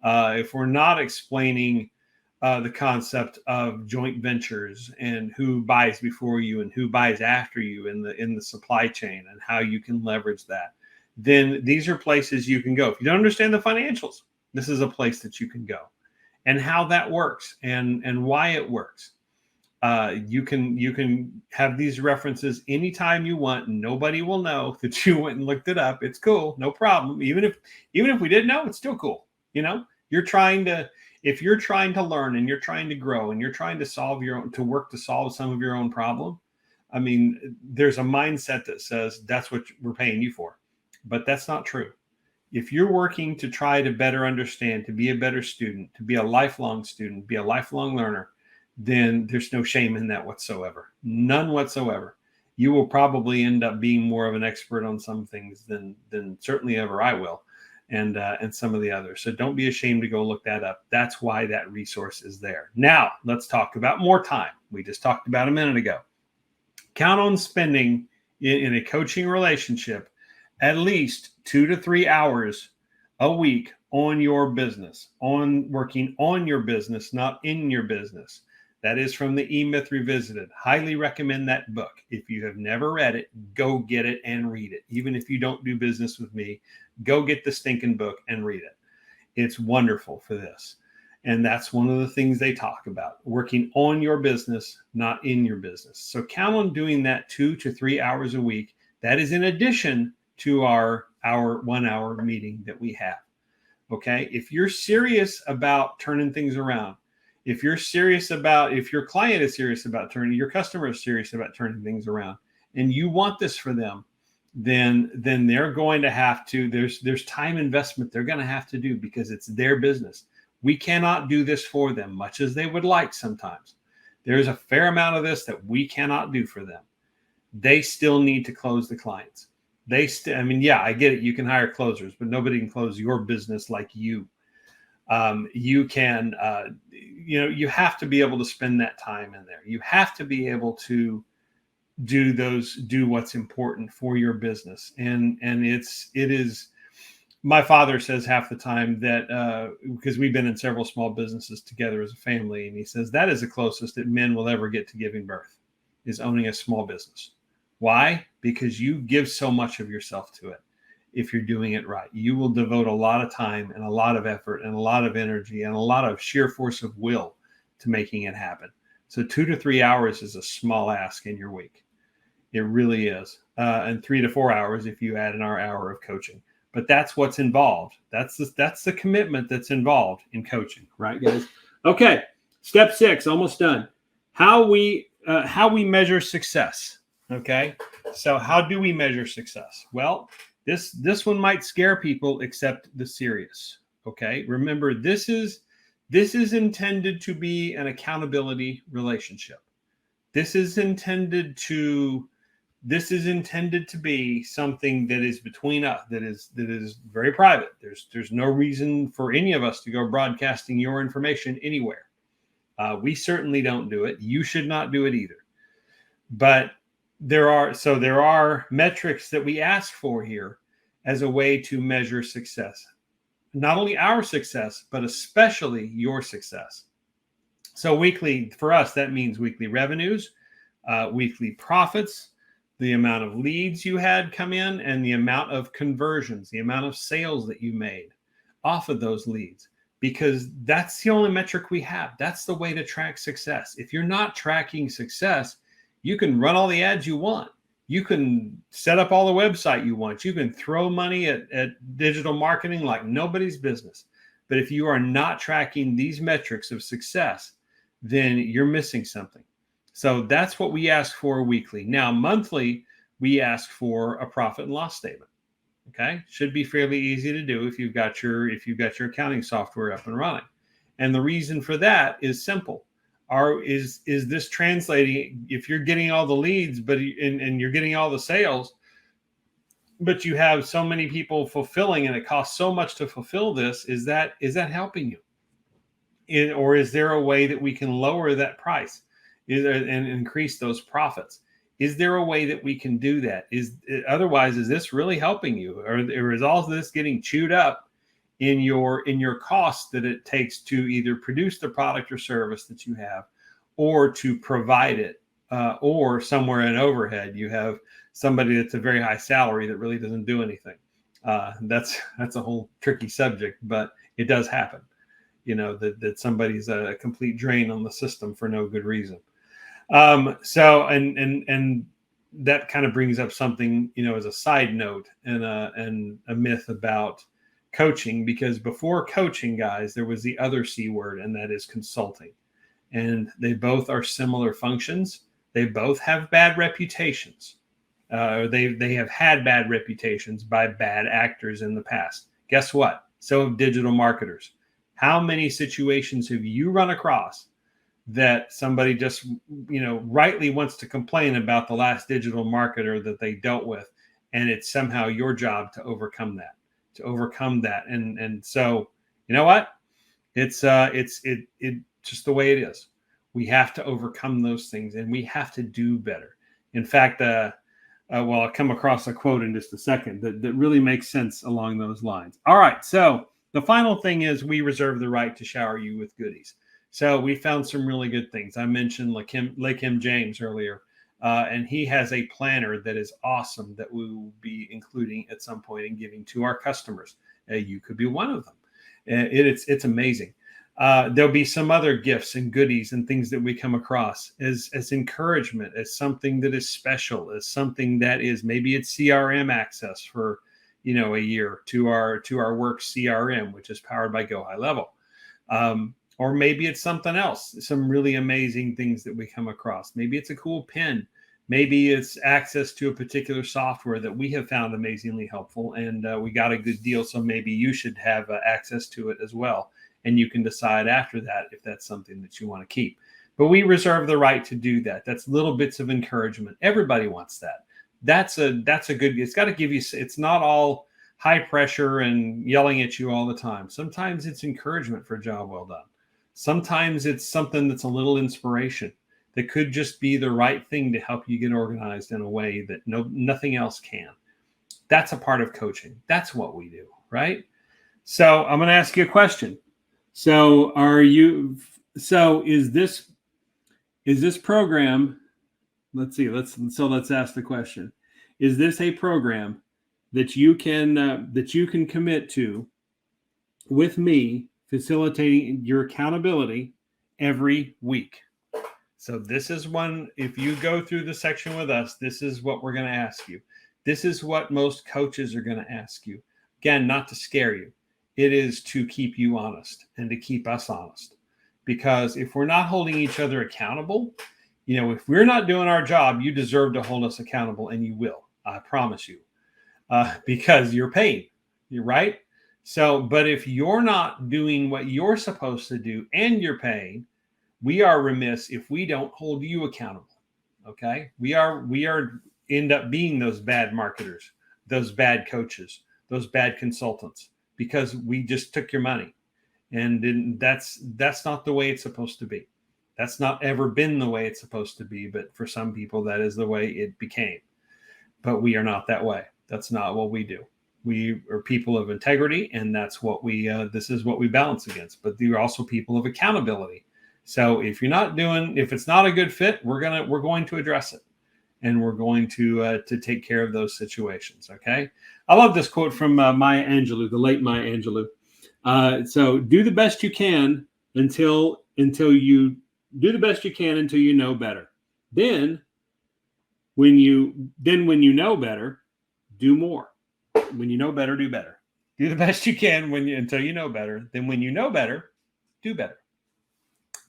if we're not explaining the concept of joint ventures and who buys before you and who buys after you in the supply chain and how you can leverage that, then these are places you can go. If you don't understand the financials, this is a place that you can go, and how that works and why it works. You can have these references anytime you want, and nobody will know that you went and looked it up. It's cool, no problem. Even if we didn't know, it's still cool. If you're trying to learn and you're trying to grow and you're trying to solve some of your own problem, I mean, there's a mindset that says that's what we're paying you for, but that's not true. If you're working to try to better understand, to be a better student, to be a lifelong student, be a lifelong learner, then there's no shame in that whatsoever. None whatsoever. You will probably end up being more of an expert on some things than certainly ever I will, and some of the others. So don't be ashamed to go look that up. That's why that resource is there. Now, let's talk about more time. We just talked about a minute ago. Count on spending in a coaching relationship at least 2 to 3 hours a week on your business, on working on your business, not in your business. That is from the E-Myth Revisited. Highly recommend that book. If you have never read it, go get it and read it. Even if you don't do business with me, go get the stinking book and read it. It's wonderful for this. And that's one of the things they talk about, working on your business, not in your business. So count on doing that 2 to 3 hours a week. That is in addition to our 1 hour meeting that we have. Okay. If you're serious about turning things around, if your client is serious about your customer is serious about turning things around, and you want this for them, then they're going to have to, there's time investment they're going to have to do, because it's their business. We cannot do this for them, much as they would like sometimes. There's a fair amount of this that we cannot do for them. They still need to close the clients. I get it. You can hire closers, but nobody can close your business like you. You can, you have to be able to spend that time in there. You have to be able to do what's important for your business. And it is, my father says half the time that, because we've been in several small businesses together as a family, and he says that is the closest that men will ever get to giving birth, is owning a small business. Why? Because you give so much of yourself to it. If you're doing it right, you will devote a lot of time and a lot of effort and a lot of energy and a lot of sheer force of will to making it happen. So 2 to 3 hours is a small ask in your week. It really is. And 3 to 4 hours if you add an hour of coaching. But that's what's involved. That's the commitment that's involved in coaching, right, guys? Okay, step 6, almost done. How we measure success. Okay, so how do we measure success? Well, this one might scare people, except the serious. Okay, remember this is intended to be an accountability relationship. This is intended to be something that is between us, that is very private. There's no reason for any of us to go broadcasting your information anywhere. We certainly don't do it. You should not do it either. But there are metrics that we ask for here as a way to measure success. Not only our success, but especially your success. So weekly, for us, that means weekly revenues, weekly profits, the amount of leads you had come in, and the amount of conversions, the amount of sales that you made off of those leads, because that's the only metric we have. That's the way to track success. If you're not tracking success, you can run all the ads you want. You can set up all the website you want. You can throw money at digital marketing like nobody's business. But if you are not tracking these metrics of success, then you're missing something. So that's what we ask for weekly. Now, monthly, we ask for a profit and loss statement. Okay, should be fairly easy to do if you've got your accounting software up and running. And the reason for that is simple. Is this translating? If you're getting all the leads, and you're getting all the sales, but you have so many people fulfilling, and it costs so much to fulfill this, is that helping you? Or is there a way that we can lower that price and increase those profits? Is there a way that we can do that? Otherwise, is this really helping you, or is all this getting chewed up in your costs that it takes to either produce the product or service that you have, or to provide it, or somewhere in overhead you have somebody that's a very high salary that really doesn't do anything? That's a whole tricky subject, but it does happen. That somebody's a complete drain on the system for no good reason. So that kind of brings up something, as a side note and a myth about coaching, because before coaching, guys, there was the other C word, and that is consulting. And they both are similar functions. They both have bad reputations. They have had bad reputations by bad actors in the past. Guess what? So have digital marketers. How many situations have you run across that somebody just, rightly wants to complain about the last digital marketer that they dealt with, and it's somehow your job to overcome that? And so, you know what? It's just the way it is. We have to overcome those things, and we have to do better. In fact, I'll come across a quote in just a second that really makes sense along those lines. All right. So the final thing is, we reserve the right to shower you with goodies. So we found some really good things. I mentioned Lakim James earlier, and he has a planner that is awesome that we will be including at some point and giving to our customers. You could be one of them. It's amazing. There'll be some other gifts and goodies and things that we come across as encouragement, as something that is special, as something that is, maybe it's CRM access for a year to our work CRM, which is powered by Go High Level. Or maybe it's something else, some really amazing things that we come across. Maybe it's a cool pin. Maybe it's access to a particular software that we have found amazingly helpful, and we got a good deal. So maybe you should have access to it as well. And you can decide after that if that's something that you want to keep. But we reserve the right to do that. That's little bits of encouragement. Everybody wants that. That's a good, it's got to give you, it's not all high pressure and yelling at you all the time. Sometimes it's encouragement for a job well done. Sometimes it's something that's a little inspiration that could just be the right thing to help you get organized in a way that nothing else can. That's a part of coaching. That's what we do, right? So I'm going to ask you a question. So is this program, let's ask the question. Is this a program that you can commit to with me facilitating your accountability every week? So this is one, if you go through the section with us, this is what we're going to ask you. This is what most coaches are going to ask you. Again, not to scare you. It is to keep you honest and to keep us honest. Because if we're not holding each other accountable, if we're not doing our job, you deserve to hold us accountable, and you will. I promise you. Because you're paid. You're right. So, but if you're not doing what you're supposed to do and you're paying, we are remiss if we don't hold you accountable. Okay. We are end up being those bad marketers, those bad coaches, those bad consultants, because we just took your money. And that's not the way it's supposed to be. That's not ever been the way it's supposed to be. But for some people, that is the way it became. But we are not that way. That's not what we do. We are people of integrity, and that's what this is what we balance against. But they're also people of accountability. So if it's not a good fit, we're going to address it, and we're going to take care of those situations. Okay. I love this quote from Maya Angelou, the late Maya Angelou. So do the best you can until you know better. Then when you know better, do more. When you know better, do better. Do the best you can until you know better. Then when you know better, do better.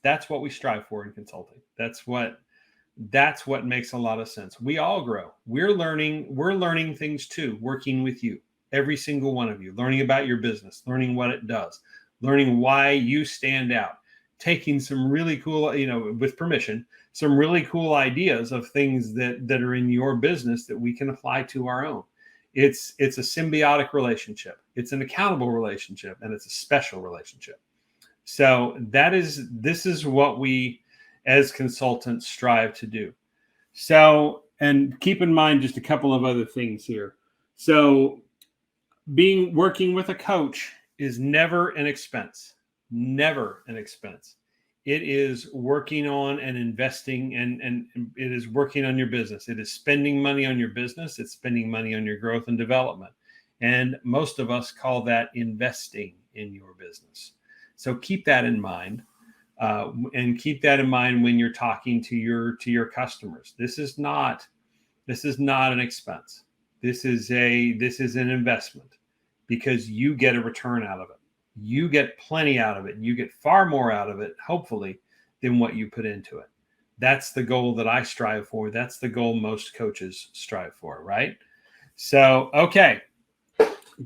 That's what we strive for in consulting. That's what makes a lot of sense. We all grow. We're learning things too, working with you. Every single one of you, learning about your business, learning what it does, learning why you stand out, taking some really cool, with permission, some really cool ideas of things that are in your business that we can apply to our own. It's a symbiotic relationship. It's an accountable relationship, and it's a special relationship. So this is what we as consultants strive to do. So, and keep in mind just a couple of other things here. So working with a coach is never an expense. Never an expense. It is working on and investing, and it is working on your business. It is spending money on your business. It's spending money on your growth and development. And most of us call that investing in your business. So keep that in mind, and keep that in mind when you're talking to your customers. This is not an expense. This is an investment, because you get a return out of it. You get plenty out of it. You get far more out of it, hopefully, than what you put into it. That's the goal that I strive for. That's the goal most coaches strive for, right? So, okay.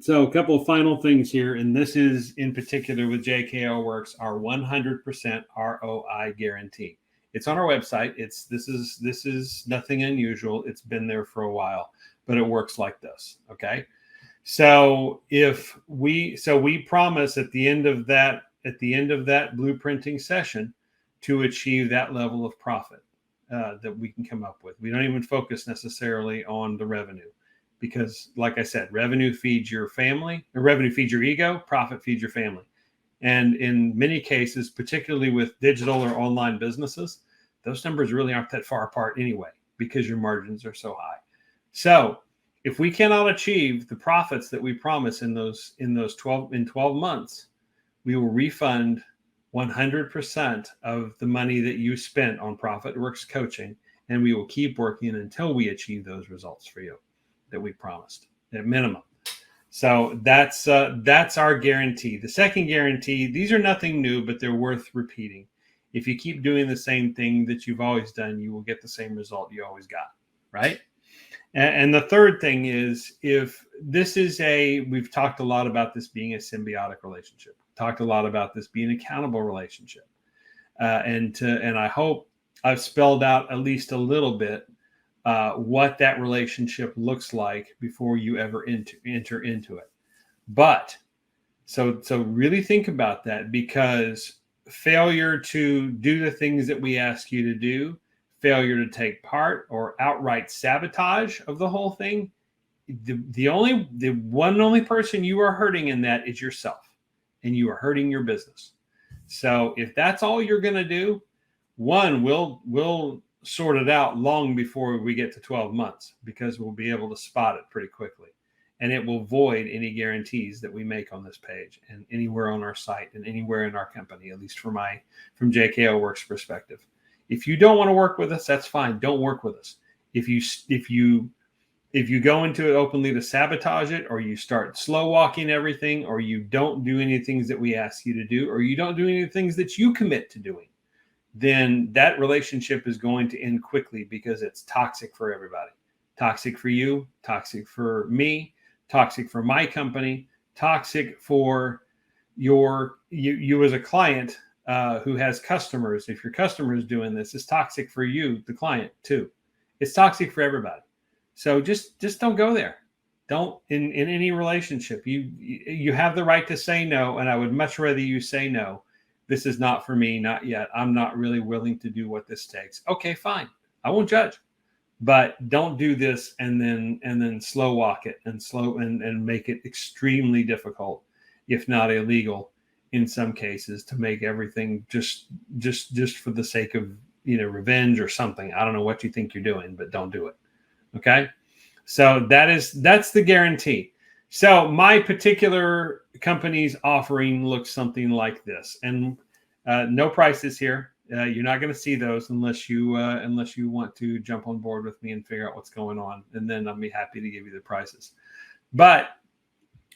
So a couple of final things here, and this is in particular with JKO Works, our 100% ROI guarantee. It's on our website. This is nothing unusual. It's been there for a while, but it works like this. Okay. So we promise at the end of that blueprinting session to achieve that level of profit that we can come up with. We don't even focus necessarily on the revenue, because like I said, revenue feeds your family, or revenue feeds your ego, profit feeds your family. And in many cases, particularly with digital or online businesses, those numbers really aren't that far apart anyway, because your margins are so high. So if we cannot achieve the profits that we promise in 12 months, we will refund 100% of the money that you spent on ProfitWorks coaching, and we will keep working until we achieve those results for you that we promised at minimum. So that's our guarantee. The second guarantee, these are nothing new, but they're worth repeating. If you keep doing the same thing that you've always done, you will get the same result you always got, right? And the third thing is, we've talked a lot about this being a symbiotic relationship, talked a lot about this being an accountable relationship. And I hope I've spelled out at least a little bit what that relationship looks like before you ever enter into it. But so really think about that, because failure to do the things that we ask you to do, failure to take part, or outright sabotage of the whole thing, the one and only person you are hurting in that is yourself, and you are hurting your business. So if that's all you're going to do, we'll sort it out long before we get to 12 months, because we'll be able to spot it pretty quickly, and it will void any guarantees that we make on this page and anywhere on our site and anywhere in our company, at least from JKO Works perspective. If you don't want to work with us, that's fine. Don't work with us. If you go into it openly to sabotage it, or you start slow walking everything, or you don't do any things that we ask you to do, or you don't do any things that you commit to doing, then that relationship is going to end quickly, because it's toxic for everybody. Toxic for you, toxic for me, toxic for my company, toxic for you as a client who has customers. If your customer is doing this, it's toxic for you, the client, too. It's toxic for everybody. So just don't go there. Don't in any relationship. You have the right to say no, and I would much rather you say no. This is not for me, not yet. I'm not really willing to do what this takes. Okay, fine. I won't judge. But don't do this and then slow walk it and make it extremely difficult, if not illegal in some cases, to make everything just for the sake of revenge or something. I don't know what you think you're doing, but don't do it. Okay. So that's the guarantee. So my particular company's offering looks something like this, and no prices here. You're not going to see those unless you want to jump on board with me and figure out what's going on, and then I'll be happy to give you the prices. But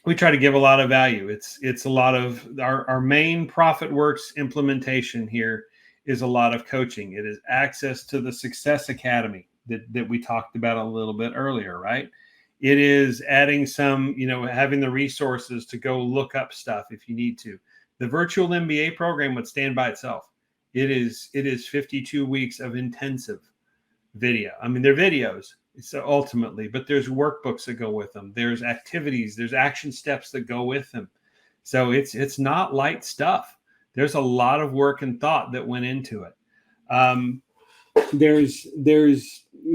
we try to give a lot of value. It's a lot of our main ProfitWorks implementation here is a lot of coaching. It is access to the Success Academy that we talked about a little bit earlier, right? It is adding some, having the resources to go look up stuff if you need to. The virtual MBA program would stand by itself. It is 52 weeks of intensive video. I mean, they're videos, so ultimately, but there's workbooks that go with them. There's activities, there's action steps that go with them. So it's not light stuff. There's a lot of work and thought that went into it.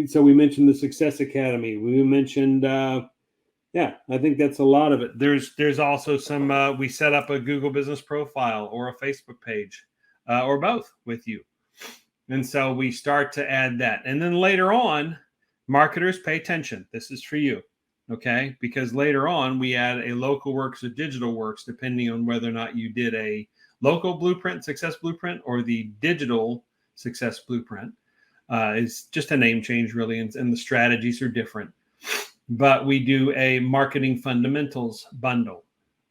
So we mentioned the Success Academy. We mentioned, I think that's a lot of it. There's also some, we set up a Google business profile or a Facebook page, or both with you. And so we start to add that. And then later on, marketers, pay attention. This is for you. Okay. Because later on we add a local works or digital works, depending on whether or not you did a local blueprint, success blueprint, or the digital success blueprint. It's just a name change, really, and the strategies are different. But we do a marketing fundamentals bundle.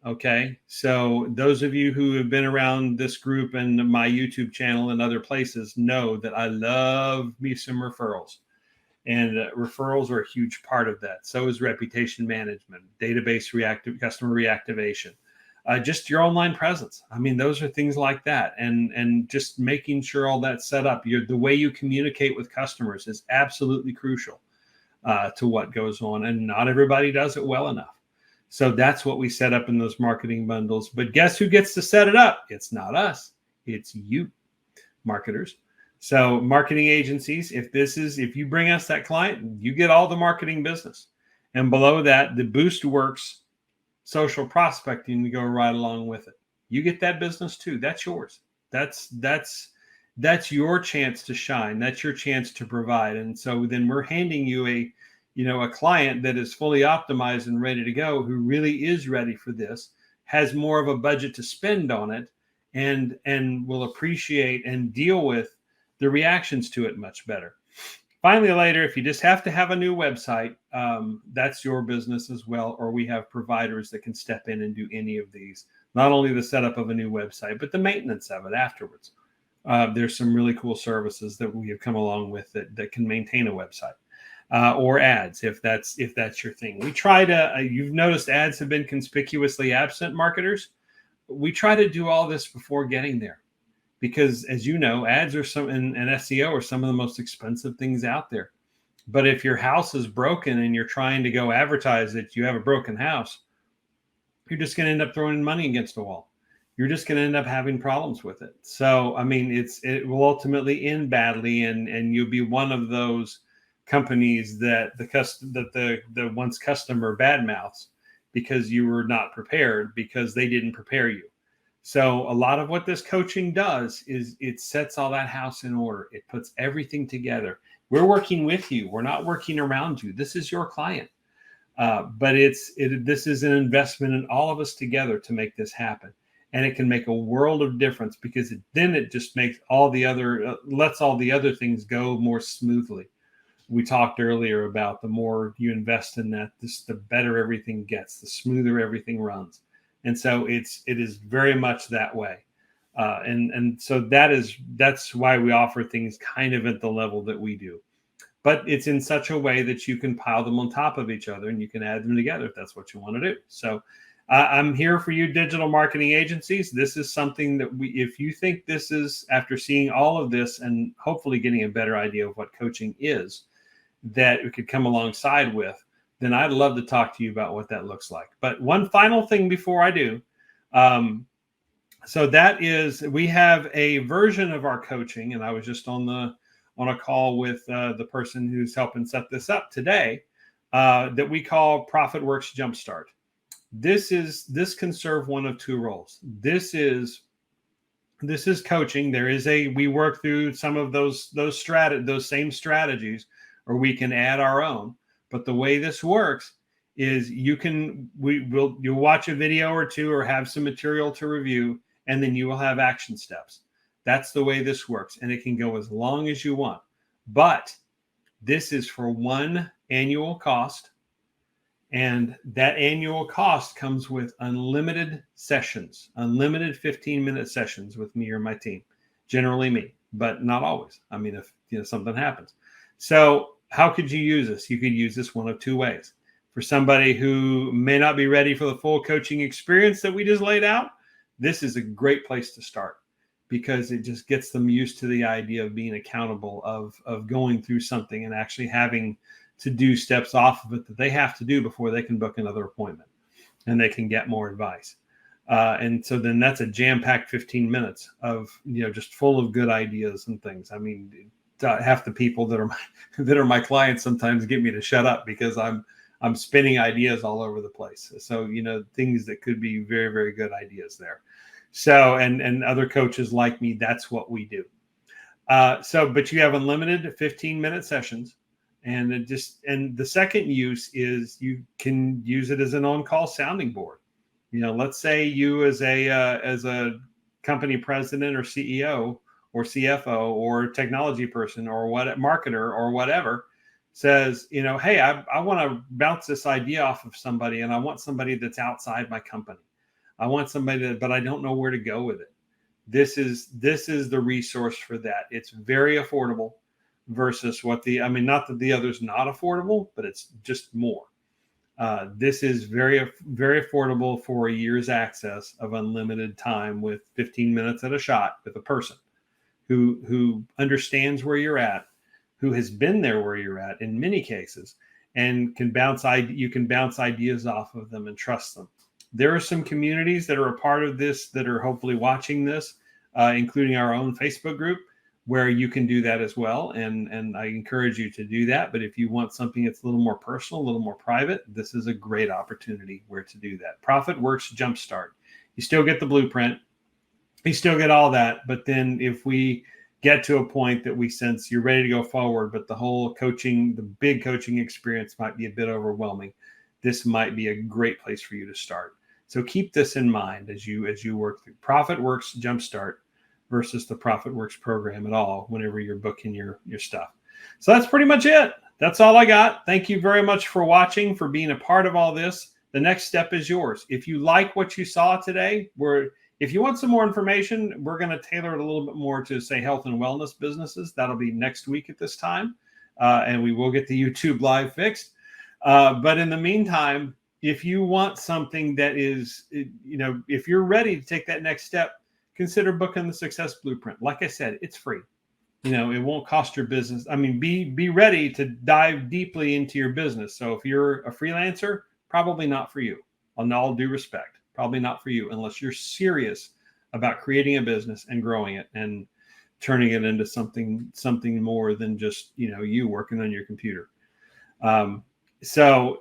Okay, so those of you who have been around this group and my YouTube channel and other places know that I love me some referrals, and referrals are a huge part of that. So is reputation management, database customer reactivation. Just your online presence. I mean, those are things like that. And just making sure all that's set up. The way you communicate with customers is absolutely crucial to what goes on. And not everybody does it well enough. So that's what we set up in those marketing bundles. But guess who gets to set it up? It's not us. It's you, marketers. So marketing agencies, if you bring us that client, you get all the marketing business. And below that, the Boost Works social prospecting to go right along with it. You get that business too. That's yours. That's your chance to shine. That's your chance to provide. And so then we're handing you a client that is fully optimized and ready to go, who really is ready for this, has more of a budget to spend on it, and will appreciate and deal with the reactions to it much better. Finally, later, if you just have to have a new website, that's your business as well, or we have providers that can step in and do any of these. Not only the setup of a new website, but the maintenance of it afterwards. There's some really cool services that we have come along with that can maintain a website, or ads, if that's your thing. We try to, you've noticed ads have been conspicuously absent, marketers. We try to do all this before getting there. Because, as you know, ads are and SEO are some of the most expensive things out there. But if your house is broken and you're trying to go advertise that you have a broken house, you're just going to end up throwing money against a wall. You're just going to end up having problems with it. So, I mean, it will ultimately end badly, and you'll be one of those companies that the once customer badmouths because you were not prepared, because they didn't prepare you. So a lot of what this coaching does is it sets all that house in order. It puts everything together. We're working with you. We're not working around you. This is your client. But this is an investment in all of us together to make this happen. And it can make a world of difference, because then it just makes all the other, lets all the other things go more smoothly. We talked earlier about the more you invest in that, the better everything gets, the smoother everything runs. And so it is very much that way. And so that's why we offer things kind of at the level that we do. But it's in such a way that you can pile them on top of each other and you can add them together if that's what you want to do. So I'm here for you, digital marketing agencies. This is something that if you think this is, after seeing all of this and hopefully getting a better idea of what coaching is, that it could come alongside with, then I'd love to talk to you about what that looks like. But one final thing before I do. So that is, we have a version of our coaching, and I was just on a call with the person who's helping set this up today, that we call Profit Works Jumpstart. This can serve one of two roles. This is coaching. We work through some of those same strategies, or we can add our own. But the way this works is you'll watch a video or two or have some material to review, and then you will have action steps. That's the way this works, and it can go as long as you want. But this is for one annual cost, and that annual cost comes with unlimited sessions, unlimited 15-minute sessions with me or my team. Generally me, but not always. I mean, if something happens. So how could you use this? You could use this one of two ways. For somebody who may not be ready for the full coaching experience that we just laid out, this is a great place to start, because it just gets them used to the idea of being accountable, of going through something and actually having to do steps off of it that they have to do before they can book another appointment and they can get more advice. And so then that's a jam-packed 15 minutes of, just full of good ideas and things. I mean, half the people that are my clients sometimes get me to shut up because I'm spinning ideas all over the place. So, things that could be very, very good ideas there. So, and other coaches like me, that's what we do. But you have unlimited 15-minute sessions, and the second use is you can use it as an on-call sounding board. Let's say you as a company president or CEO or CFO or technology person or marketer or whatever says, hey, I want to bounce this idea off of somebody, and I want somebody that's outside my company. I want somebody but I don't know where to go with it. This is the resource for that. It's very affordable versus not that the other's not affordable, but it's just more. This is very, very affordable for a year's access of unlimited time with 15 minutes at a shot with a person who understands where you're at, who has been there where you're at in many cases, and you can bounce ideas off of them and trust them. There are some communities that are a part of this that are hopefully watching this, including our own Facebook group, where you can do that as well. And I encourage you to do that. But if you want something that's a little more personal, a little more private, this is a great opportunity where to do that. Profit Works Jumpstart. You still get the blueprint. You still get all that. But then if we get to a point that we sense you're ready to go forward, but the big coaching experience might be a bit overwhelming, this might be a great place for you to start. So keep this in mind as you work through Profit Works Jumpstart versus the Profit Works program at all whenever you're booking your stuff. So that's pretty much it. That's all I got. Thank you very much for watching, for being a part of all this. The next step is yours. If you like what you saw today, if you want some more information, we're going to tailor it a little bit more to, say, health and wellness businesses. That'll be next week at this time. And we will get the YouTube live fixed. But in the meantime, if you want something that is, if you're ready to take that next step, consider booking the Success Blueprint. Like I said, it's free. It won't cost your business. I mean, be ready to dive deeply into your business. So if you're a freelancer, probably not for you, on all due respect. Probably not for you unless you're serious about creating a business and growing it and turning it into something more than just, you working on your computer. So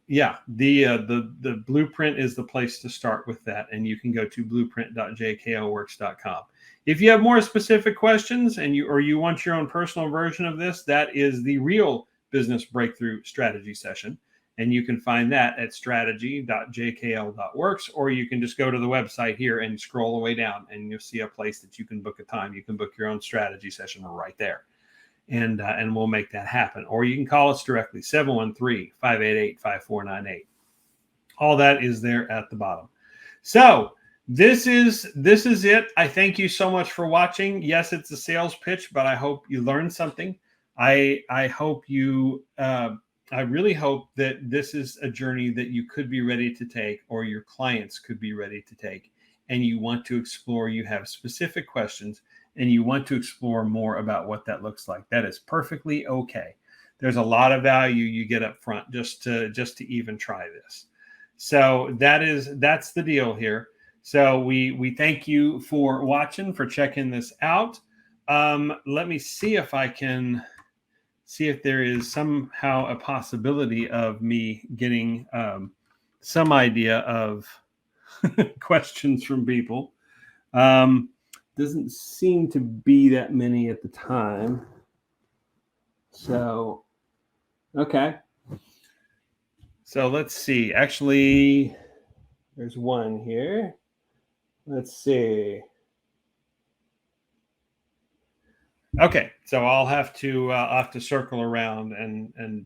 yeah, the blueprint is the place to start with that. And you can go to blueprint.jkoworks.com. If you have more specific questions and you want your own personal version of this, that is the real business breakthrough strategy session. And you can find that at strategy.jkl.works, or you can just go to the website here and scroll the way down and you'll see a place that you can book a time. You can book your own strategy session right there. And we'll make that happen. Or you can call us directly, 713-588-5498. All that is there at the bottom. So this is it. I thank you so much for watching. Yes, it's a sales pitch, but I hope you learned something. I hope you, I really hope that this is a journey that you could be ready to take, or your clients could be ready to take, and you want to explore, you have specific questions, and you want to explore more about what that looks like. That is perfectly okay. There's a lot of value you get up front just to even try this. So that's the deal here. So we thank you for watching, for checking this out. Let me see if I can see if there is somehow a possibility of me getting some idea of questions from people. Doesn't seem to be that many at the time. So, okay. So let's see. Actually, there's one here. Let's see. Okay, so I'll have to circle around and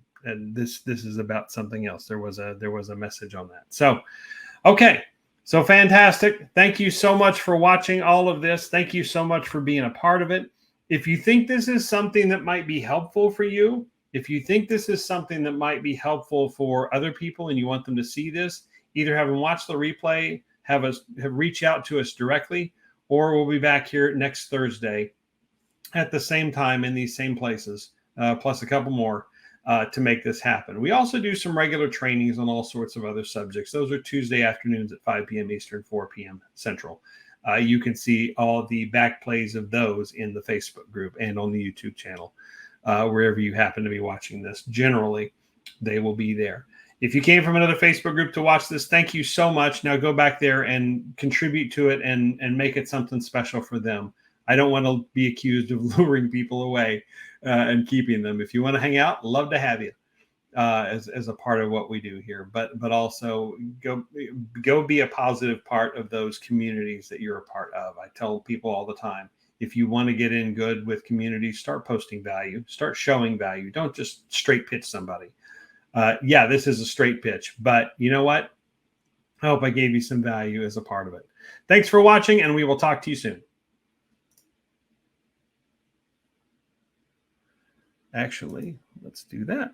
this is about something else. There was a message on that. So, okay. So fantastic. Thank you so much for watching all of this. Thank you so much for being a part of it. If you think this is something that might be helpful for you, if you think this is something that might be helpful for other people and you want them to see this, either have them watch the replay, have reach out to us directly, or we'll be back here next Thursday at the same time in these same places, plus a couple more, to make this happen. We also do some regular trainings on all sorts of other subjects. Those are Tuesday afternoons at 5 p.m. Eastern, 4 p.m. Central. You can see all the back plays of those in the Facebook group and on the YouTube channel, wherever you happen to be watching this. Generally, they will be there. If you came from another Facebook group to watch this, thank you so much. Now go back there and contribute to it and make it something special for them. I don't want to be accused of luring people away and keeping them. If you want to hang out, love to have you as a part of what we do here. But also go be a positive part of those communities that you're a part of. I tell people all the time, if you want to get in good with communities, start posting value, start showing value. Don't just straight pitch somebody. Yeah, this is a straight pitch, but you know what? I hope I gave you some value as a part of it. Thanks for watching, and we will talk to you soon. Actually, let's do that.